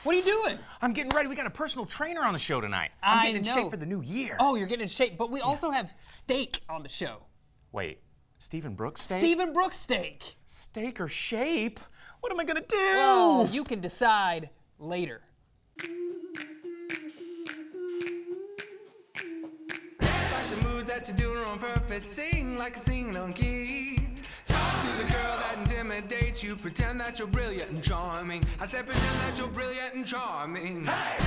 What are you doing? I'm getting ready. We got a personal trainer on the show tonight. I I'm getting in know. shape for the new year. Oh, you're getting in shape. But we also have steak on the show. Wait, Stephen Brooks steak? Stephen Brooks steak. Steak or shape? What am I gonna do? Well, you can decide later. Like the moves that you're doing on purpose, sing like a singing on key. Talk to the girl that intimidates you, pretend that you're brilliant and charming. I said pretend that you're brilliant and charming. Hey!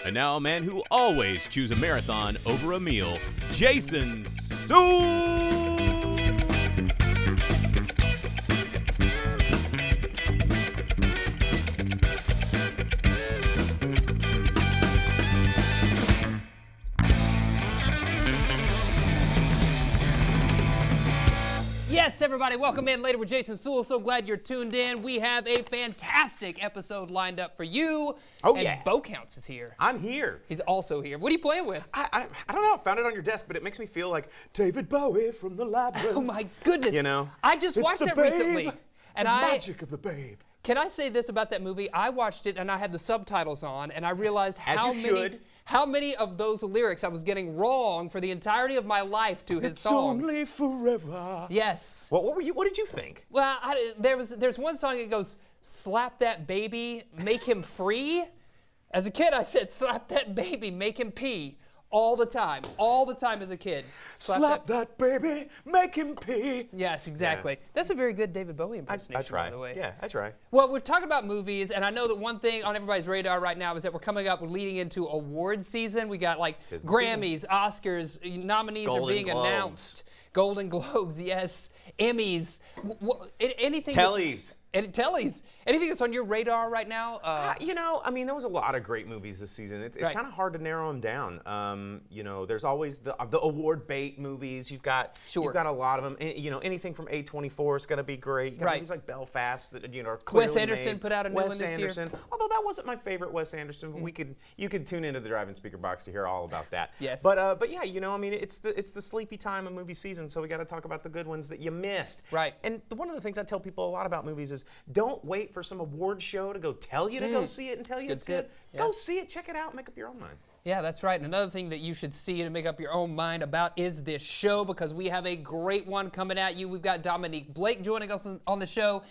And now a man who always chooses a marathon over a meal, Jason Suel. Yes, everybody, welcome in later with Jason Suel. So glad you're tuned in. We have a fantastic episode lined up for you. Oh, and yeah. Bo Counts is here. I'm here. He's also here. What are you playing with? I don't know. I found it on your desk, but it makes me feel like David Bowie from the Labyrinth. Oh my goodness. You know? I just It's watched the that babe, recently. And the magic of the babe. Can I say this about that movie? I watched it and I had the subtitles on and I realized how many of those lyrics I was getting wrong for the entirety of my life to his songs. It's only forever. Yes. What did you think? Well, there's one song that goes, slap that baby, make him free. As a kid, I said, slap that baby, make him pee. All the time as a kid. Slap that baby, make him pee. Yes, exactly. Yeah. That's a very good David Bowie impersonation, I try. By the way. Yeah, I try. Well, we're talking about movies, and I know that one thing on everybody's radar right now is that we're coming up, we're leading into award season. We got like Grammys, Oscars, nominees are being announced. Golden Globes, yes. Emmys. Anything. Tellies. Tellies. Anything that's on your radar right now? There was a lot of great movies this season. It's kind of hard to narrow them down. There's always the award bait movies. You've got a lot of them. Anything from A24 is going to be great. You got movies like Belfast that are clearly Wes Anderson made. put out a new one this year. Although that wasn't my favorite Wes Anderson, but you could tune into the drive-in speaker box to hear all about that. Yes. But yeah, it's the sleepy time of movie season, so we got to talk about the good ones that you missed. Right. And one of the things I tell people a lot about movies is don't wait for some award show to go tell you to go see it and tell you it's good. Yeah. Go see it, check it out, and make up your own mind. Yeah, that's right. And another thing that you should see and make up your own mind about is this show, because we have a great one coming at you. We've got Dominique Blake joining us on the show.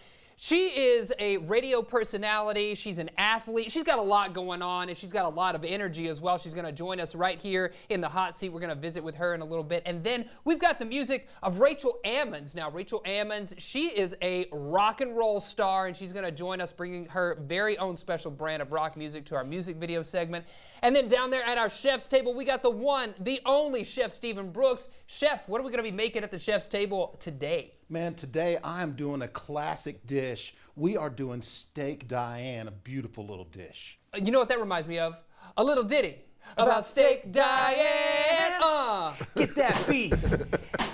She is a radio personality. She's an athlete. She's got a lot going on, and she's got a lot of energy as well. She's going to join us right here in the hot seat. We're going to visit with her in a little bit. And then we've got the music of Rachel Ammons. Now, Rachel Ammons, she is a rock and roll star, and she's going to join us, bringing her very own special brand of rock music to our music video segment. And then down there at our chef's table, we got the one, the only Chef Stephen Brooks. Chef, what are we going to be making at the chef's table today? Man, today I'm doing a classic dish. We are doing Steak Diane, a beautiful little dish. You know what that reminds me of? A little ditty about Steak Diane. Get that beef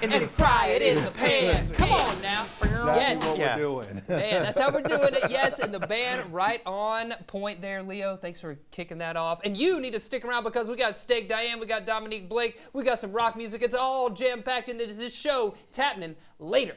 and then fry it in the pan. Come on now. Exactly what we're doing. Man, that's how we're doing it. Yes, and the band right on point there, Leo. Thanks for kicking that off. And you need to stick around because we got Steak Diane, we got Dominique Blake, we got some rock music. It's all jam-packed into this show. It's happening later.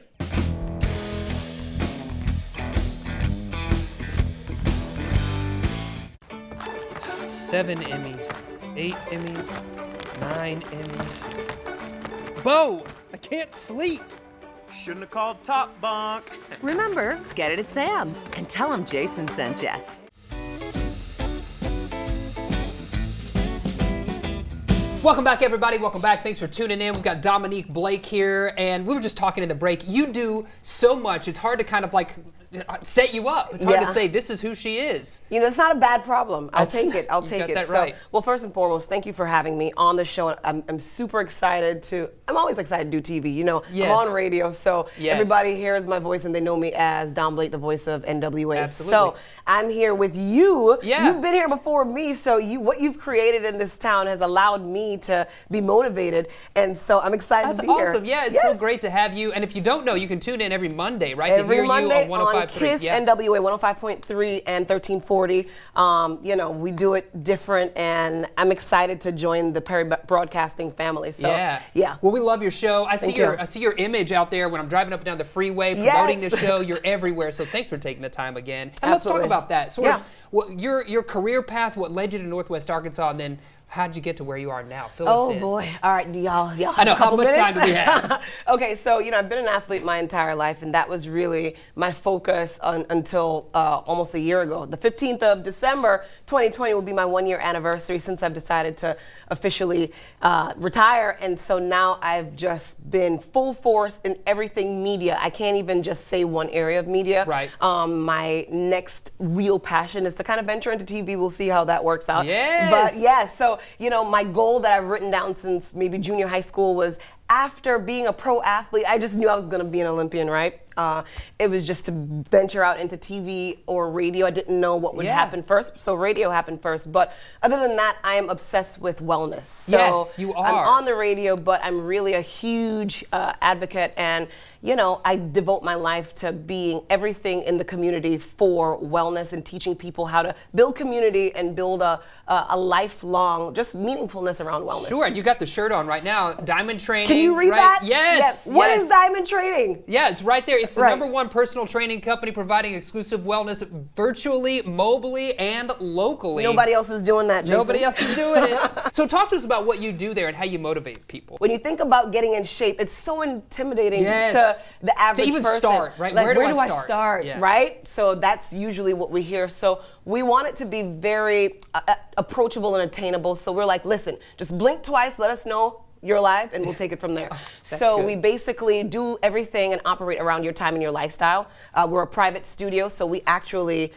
Seven Emmys, 8 Emmys, 9 Emmys. Bo, I can't sleep. Shouldn't have called Top Bunk. Remember, get it at Sam's and tell them Jason sent you. Welcome back, everybody. Welcome back. Thanks for tuning in. We've got Dominique Blake here, and we were just talking in the break. You do so much. It's hard to kind of like set you up. It's hard to say this is who she is. You know, it's not a bad problem. I'll take it. I'll take it. That right. Well, first and foremost, thank you for having me on the show. I'm super excited I'm always excited to do TV. You know, I'm on radio, so everybody hears my voice and they know me as Dom Blake, the voice of NWA. Absolutely. So I'm here with you. Yeah. You've been here before me, so what you've created in this town has allowed me to be motivated, and so I'm excited to be here. That's awesome. Yeah, it's so great to have you. And if you don't know, you can tune in every Monday, right? Every to hear Monday you on 105.3. on KISS NWA 105.3 and 1340. You know, we do it different, and I'm excited to join the Perry Broadcasting family. So yeah. Well, we love your show. I see your image out there when I'm driving up and down the freeway promoting the show. You're everywhere. So thanks for taking the time again. And let's talk about that. Sort of your career path, what led you to Northwest Arkansas, and then how'd you get to where you are now? Fill us in. Oh boy. All right, y'all I know, how much minutes? time do we have? Okay, so you know, I've been an athlete my entire life, and that was really my focus until almost a year ago. The 15th of December 2020 will be my 1-year anniversary since I've decided to officially retire, and so now I've just been full force in everything media. I can't even just say one area of media. Right. My next real passion is to kind of venture into TV. We'll see how that works out. Yes. But yeah, so you know, my goal that I've written down since maybe junior high school was, after being a pro athlete, I just knew I was going to be an Olympian, right? It was just to venture out into TV or radio. I didn't know what would happen first, so radio happened first. But other than that, I am obsessed with wellness. So yes, you are. I'm on the radio, but I'm really a huge advocate, and you know, I devote my life to being everything in the community for wellness and teaching people how to build community and build a lifelong just meaningfulness around wellness. Sure, and you got the shirt on right now, Diamond Training. Can you read right? that? Yes. What is Diamond Training? Yeah, it's right there. It's the #1 personal training company providing exclusive wellness virtually, mobilely, and locally. Nobody else is doing that, Jason. Nobody else is doing it. So talk to us about what you do there and how you motivate people. When you think about getting in shape, it's so intimidating to the average even person. Start, right? Like, where do I start? Yeah. Right? So that's usually what we hear. So we want it to be very approachable and attainable. So we're like, listen, just blink twice, let us know you're alive, and we'll take it from there. So we basically do everything and operate around your time and your lifestyle. We're a private studio, so we actually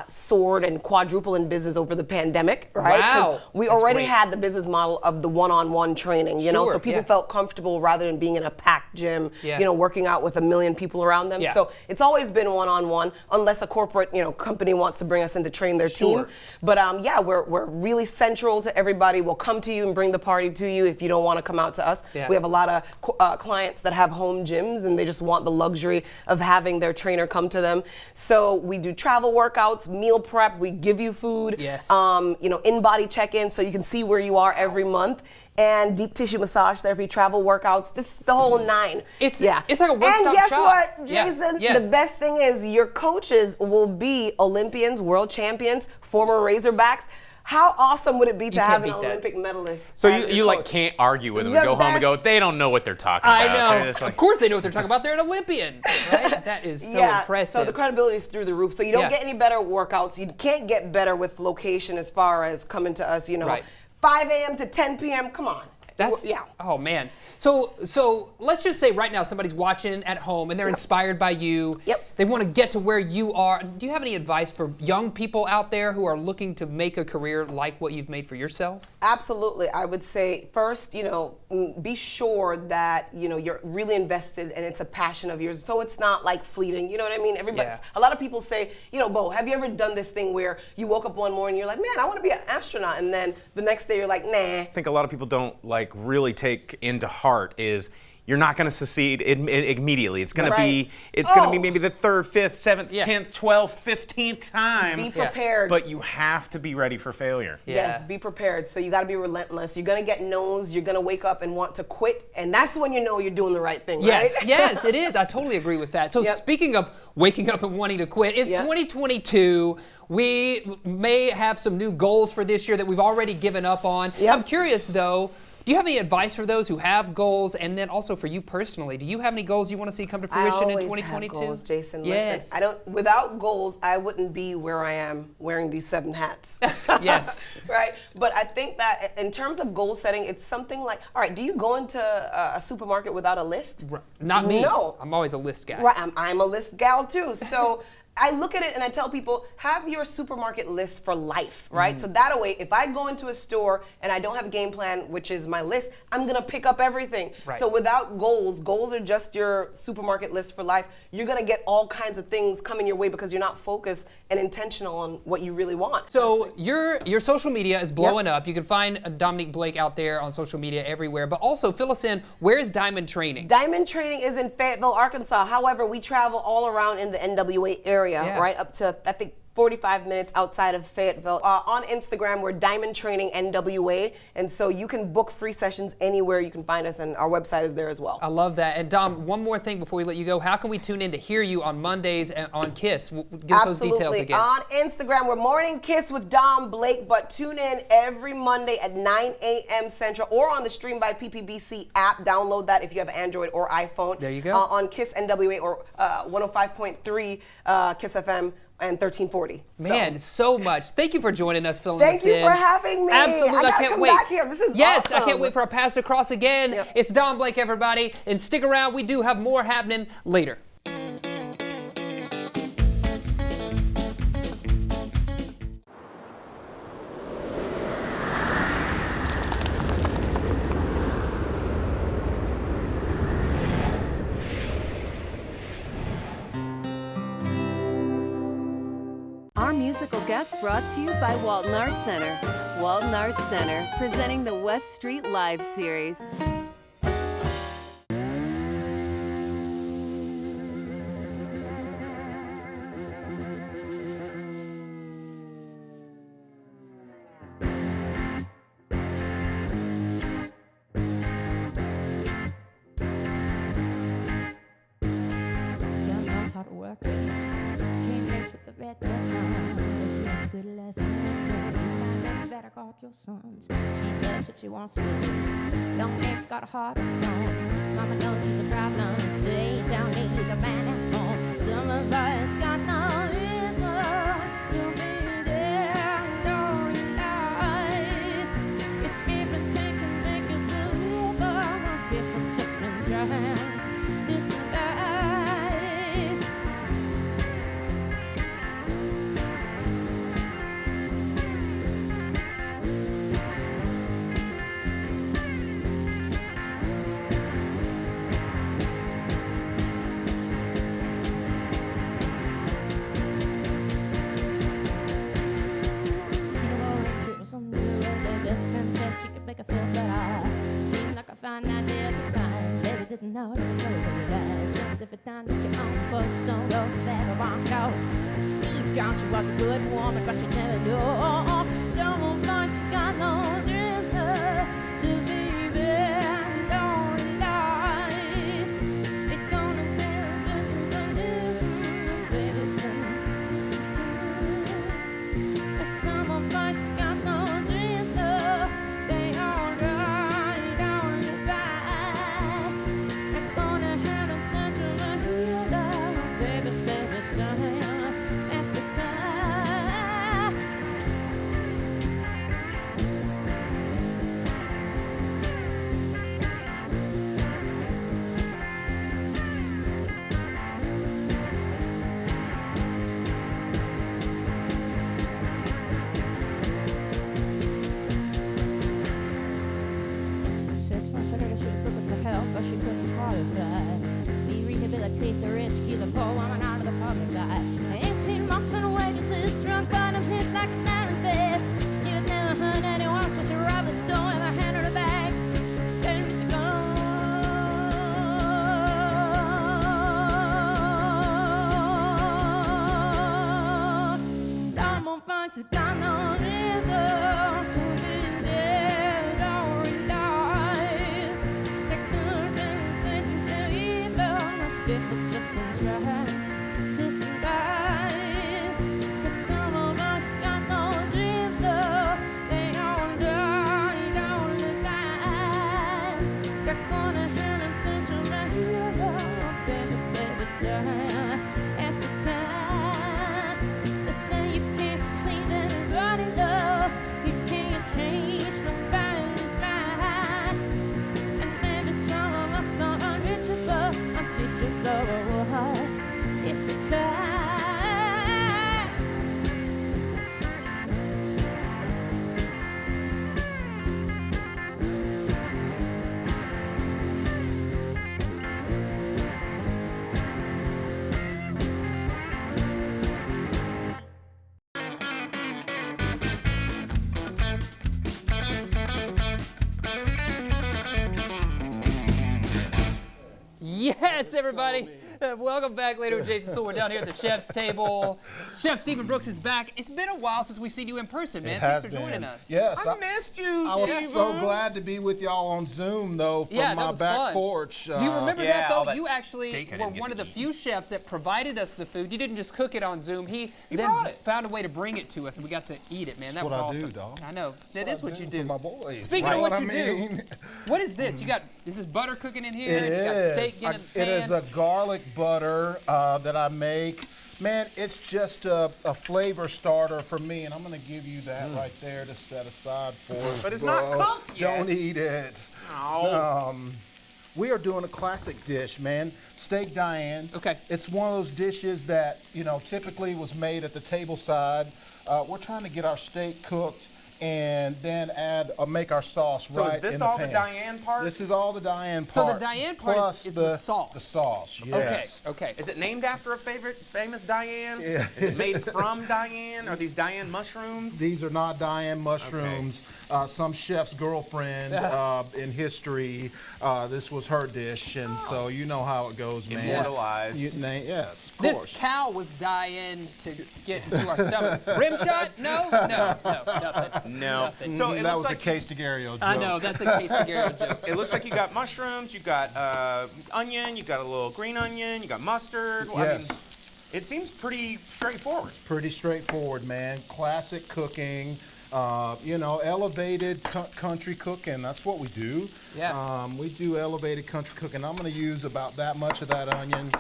soared and quadrupled in business over the pandemic, right? Wow. We already had the business model of the one-on-one training, you know, so people felt comfortable rather than being in a packed gym, you know, working out with 1 million people around them. So it's always been one-on-one, unless a corporate, you know, company wants to bring us in to train their team. But yeah, we're really central to everybody. We'll come to you and bring the party to you if you don't want to come out to us. We have a lot of clients that have home gyms, and they just want the luxury of having their trainer come to them. So we do travel workouts, meal prep, we give you food, you know, in-body check-in so you can see where you are every month, and deep tissue massage therapy, travel workouts, just the whole 9. It's like a one-stop shop. And guess what, Jason? The best thing is your coaches will be Olympians, world champions, former Razorbacks. How awesome would it be to have an Olympic medalist? So you like can't argue with them and go home and go, they don't know what they're talking about. I know. Of course they know what they're talking about. They're an Olympian, right? That is so impressive. So the credibility is through the roof. So you don't get any better workouts. You can't get better with location as far as coming to us, you know, 5 a.m. to 10 p.m. Come on. That's oh man. So let's just say right now somebody's watching at home and they're inspired by you. They want to get to where you are. Do you have any advice for young people out there who are looking to make a career like what you've made for yourself? Absolutely. I would say first, you know, be sure that, you know, you're really invested and it's a passion of yours. So it's not like fleeting. You know what I mean? Everybody. A lot of people say, you know, Bo, have you ever done this thing where you woke up one morning and you're like, man, I want to be an astronaut, and then the next day you're like, nah. I think a lot of people don't like really take into heart is you're not going to succeed immediately. It's going to be going to be maybe the 3rd, 5th, 7th, 10th, 12th, 15th time. Be prepared. But you have to be ready for failure. Yes, be prepared. So you got to be relentless. You're going to get no's. You're going to wake up and want to quit, and that's when you know you're doing the right thing, right? Yes, it is. I totally agree with that. So speaking of waking up and wanting to quit, it's 2022. We may have some new goals for this year that we've already given up on. I'm curious, though, Do you have any advice for those who have goals, and then also for you personally? Do you have any goals you want to see come to fruition in 2022? Have goals, Jason. Yes. Listen, without goals, I wouldn't be where I am wearing these 7 hats. Yes. Right? But I think that in terms of goal setting, it's something like, all right, do you go into a supermarket without a list? Not me. No. I'm always a list guy. Right, I'm a list gal too. So I look at it and I tell people, have your supermarket list for life, right? So that way, if I go into a store and I don't have a game plan, which is my list, I'm gonna pick up everything. Right. So without goals are just your supermarket list for life. You're gonna get all kinds of things coming your way because you're not focused and intentional on what you really want. So your social media is blowing up. You can find Dominique Blake out there on social media everywhere. But also, fill us in, where is Diamond Training? Diamond Training is in Fayetteville, Arkansas. However, we travel all around in the NWA area, right up to, I think, 45 minutes outside of Fayetteville. On Instagram, we're Diamond Training NWA, and so you can book free sessions anywhere you can find us, and our website is there as well. I love that. And Dom, one more thing before we let you go. How can we tune in to hear you on Mondays and on KISS? Give us those details again. On Instagram, we're Morning KISS with Dom Blake, but tune in every Monday at 9 a.m. Central or on the Stream by PPBC app. Download that if you have Android or iPhone. There you go. On KISS NWA or 105.3 KISS FM. And 1340. Man, so much. Thank you for joining us, filling us in. Thank you for having me. Absolutely, I can't come wait. Back here. This is yes, awesome. I can't wait for our paths to cross again. Yep. It's Dom Blake, everybody, and stick around. We do have more happening later. Our musical guest brought to you by Walton Arts Center. Walton Arts Center, presenting the West Street Live series. Your sons. She does what she wants to do. Young man's got a heart of stone. Mama knows she's a problem. Stays out, needs a man at home. Some of us got no reason to be there in our life. Escape and think and make it deliver. Most people just been trying to survive. Fine idea at the time, baby didn't know it was so guys. Went if it done that your own first don't go better on goes. Deep down she was a good woman, but you never knew. Someone once got no dreams to be bent on life. It's gonna be baby. But some of us got no dreams, they all die down. But she couldn't qualify. We rehabilitate the rich, keep the poor woman out of the public eye. 18 months on a waiting list, drunk bottom hit like an iron fist. She had never hurt anyone, so she robbed the store with her hand in her bag. Telling me to go. Someone finds she's got no reason to be dead or alive. People just been trying to survive. But some of us got no dreams, though. They all die down the line. Yes, everybody. Welcome back, Later with Jason Suel. We're down here at the chef's table. Chef Stephen Brooks is back. It's been a while since we've seen you in person, man. Thanks for joining us. Yes, I missed you. I was so glad to be with y'all on Zoom, though, from my back porch. Do you remember that, though? You actually were one of the few chefs that provided us the food. You didn't just cook it on Zoom. He then found a way to bring it to us, and we got to eat it, man. That was awesome. What I do, dog. I know. That is what you do. For my boys. Speaking of what you do, what is this? You got, this is butter cooking in here? It you got is. steak in the pan? It is a garlic butter that I make. Man, it's just a flavor starter for me, and I'm going to give you that right there to set aside for us. But it's not cooked yet. Don't eat it. No. We are doing a classic dish, man. Steak Diane. Okay. It's one of those dishes that, typically was made at the table side. We're trying to get our steak cooked and then make our sauce right in the pan. So is this all the Diane part? This is all the Diane part. So the Diane part is the sauce. The sauce, yes. Okay. Is it named after a famous Diane? Yeah. Is it made from Diane? Are these Diane mushrooms? These are not Diane mushrooms. Some chef's girlfriend in history, this was her dish, and so you know how it goes, man. Immortalized. Yes, of course. This cow was Diane to get into our stomach. Rim shot? No, nothing. No. Nothing. So it that looks was like a case to Gario joke. I know, that's a case of Garrett joke. it looks like you got mushrooms, you got onion, you got a little green onion, you got mustard. Yes. I mean, it seems pretty straightforward. Pretty straightforward, man. Classic cooking. Elevated country cooking. That's what we do. Yeah. We do elevated country cooking. I'm going to use about that much of that onion.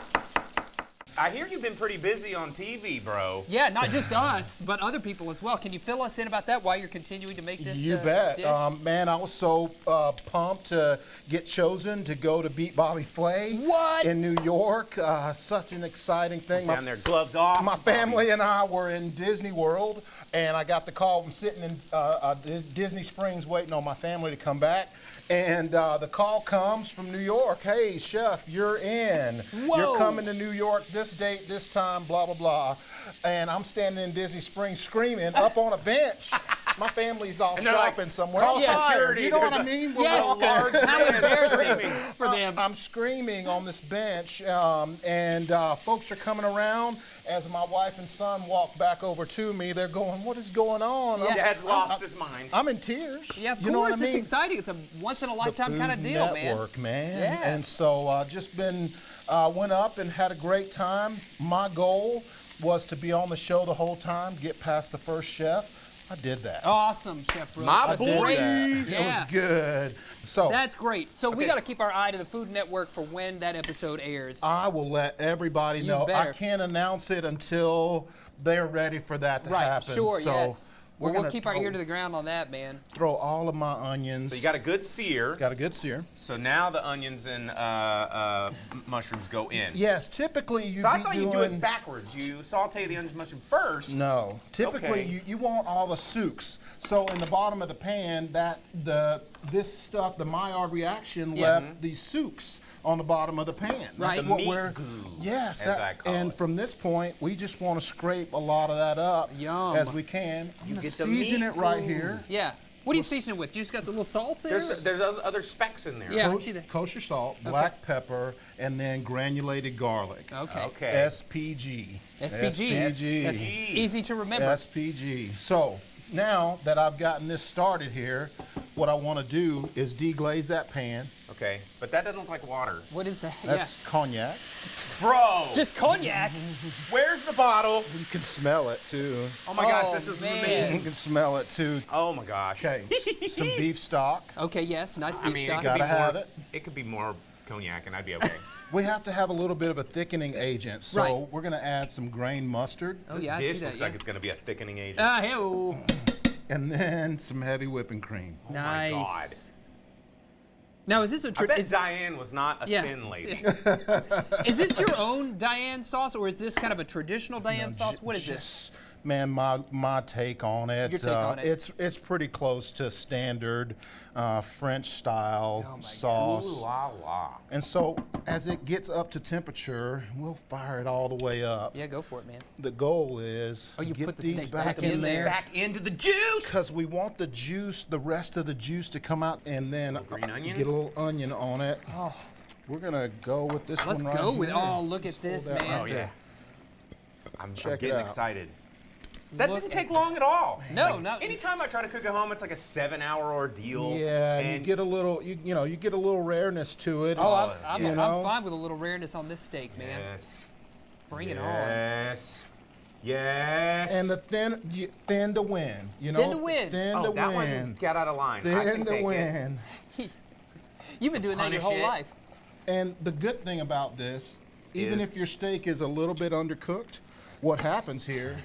I hear you've been pretty busy on TV, bro. Yeah, not just us, but other people as well. Can you fill us in about that while you're continuing to make this You bet. dish? Man, I was so pumped to get chosen to go to beat Bobby Flay in New York. Such an exciting thing. Down there, gloves off. My family and I were in Disney World, and I got the call from sitting in Disney Springs waiting on my family to come back. And the call comes from New York. Hey, chef, you're in. Whoa. You're coming to New York this date, this time, blah, blah, blah. And I'm standing in Disney Springs screaming up on a bench. My family's off shopping somewhere. Call security. You know what I mean? Yes. How embarrassing for them. I'm screaming on this bench, and folks are coming around. As my wife and son walk back over to me, they're going, "What is going on?" Yeah. Dad's lost his mind. I'm in tears. Yeah, of you know course. what I mean? It's exciting. It's a once-in-a-lifetime kind of Food deal, Network, man. Yeah. And so just went up and had a great time. My goal was to be on the show the whole time, get past the first chef. I did that. Awesome, Chef Brooks. My That's boy. great. It Yeah. was good. So That's great. So we got to keep our eye to the Food Network for when that episode airs. I will let everybody know. better. I can't announce it until they're ready for that to happen. Sure, so yes. We're We'll gonna keep our ear to the ground on that, man. throw all of my onions. So you got a good sear. Got a good sear. So now the onions and mushrooms go in. Yes, typically you. So I thought you do it backwards. You saute the onions and mushroom first. No, typically Okay. you want all the souks. So in the bottom of the pan, this stuff, the Maillard reaction left these souks on the bottom of the pan. That's Right. what Meat we're. goo, Yes, as I call and it. from this point, we just want to scrape a lot of that up Yum. as we can. I'm gonna get the season meat it right goo. here. Yeah. What do you season it with? You just got a little salt there? There's other specks in there. Yeah, I see that. Kosher salt, black pepper, and then granulated garlic. Okay. Okay. SPG. SPG. That's easy to remember. SPG. So now that I've gotten this started here, what I want to do is deglaze that pan. Okay. But that doesn't look like water. What is that? That's cognac. Bro! Just cognac. Where's the bottle? You can smell it too. Oh my gosh, Oh, this is man. You amazing. can smell it too. Oh my gosh. Okay, some beef stock. Okay, yes. Nice beef I mean, stock. it could be Gotta have more, it. It could be more cognac and I'd be okay. We have to have a little bit of a thickening agent, so Right. we're gonna add some grain mustard Oh, This yeah, I see dish that. looks Yeah. like it's going to be a thickening agent. Hey-oh. and then some heavy whipping cream. Oh Nice. my God. Now, is this a I bet is, Diane was not a Yeah. thin lady. is this your own Diane sauce, or is this kind of a traditional Diane sauce? What is this? Just, man, my take on it. Your take on it. It's pretty close to standard French style sauce. Ooh la la. And so as it gets up to temperature, we'll fire it all the way up. Yeah, go for it, man. The goal is Oh, you get put the these steak back in in there. there. Back into the juice. Because we want the juice, the rest of the juice to come out, and then green onion? get a little onion on it. We're gonna go with this Let's one right go with. here. Oh, look at this, man. Oh yeah. I'm Check it getting out. excited. That didn't take long at all. No, no. Anytime I try to cook at home, it's like a 7-hour ordeal. Yeah, and you get a little, you get a little rareness to it. Oh, I'm you know? fine with a little rareness on this steak, man. Yes. Bring it on. Yes. Yes. And the thin to win. You know. Thin to win. Thin Oh, to that win. one got out of line. I Thin can to take it. win. You've been doing that your Punish whole it. life. And the good thing about this, even Is- if your steak is a little bit undercooked, what happens here?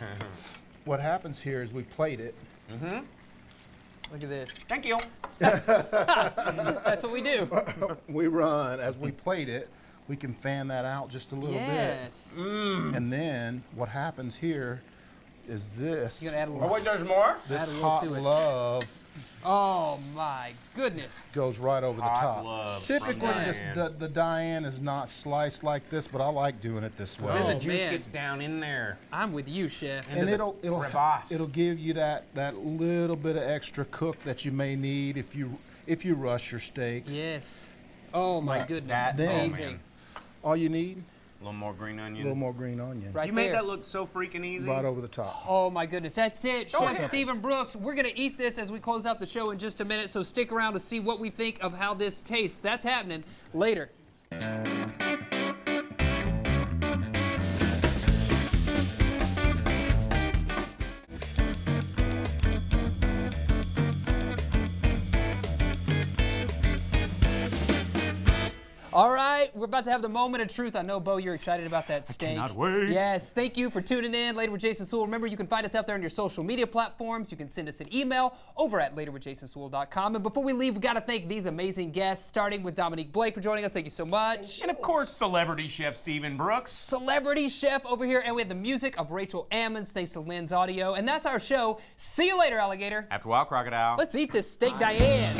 What happens here is we plate it. Look at this. Thank you. That's what we do. We run as we plate it. We can fan that out just a little Yes. bit. And then what happens here is this. You gotta add a Oh, little. wait, there's more? This add a little hot to it. love Oh my goodness. goes right over the Hot top. love from Typically, Diane. the Diane is not sliced like this, but I like doing it this way. Then the Oh, juice man. gets down in there. I'm with you, chef. And the it'll crevasse. give you that little bit of extra cook that you may need if you rush your steaks. Yes. Oh my Right. goodness. That, oh, Amazing. man. All you need, A little more green a onion. little more green onion. Right You there. made that look so freaking easy. Right over the top. Oh my goodness, that's it. Chef ahead. Stephen Brooks, we're gonna eat this as we close out the show in just a minute, so stick around to see what we think of how this tastes. That's happening later. All right, we're about to have the moment of truth. I know, Bo, you're excited about that steak. cannot wait. Yes, thank you for tuning in. Later with Jason Suel. Remember, you can find us out there on your social media platforms. You can send us an email over at laterwithjasonsuel.com. And before we leave, we've got to thank these amazing guests, starting with Dominique Blake for joining us. Thank you so much. And of course, celebrity chef Stephen Brooks. Celebrity chef over here. And we have the music of Rachel Ammons, thanks to Lynn's Audio. And that's our show. See you later, alligator. After a while, crocodile. Let's eat this steak, Diane.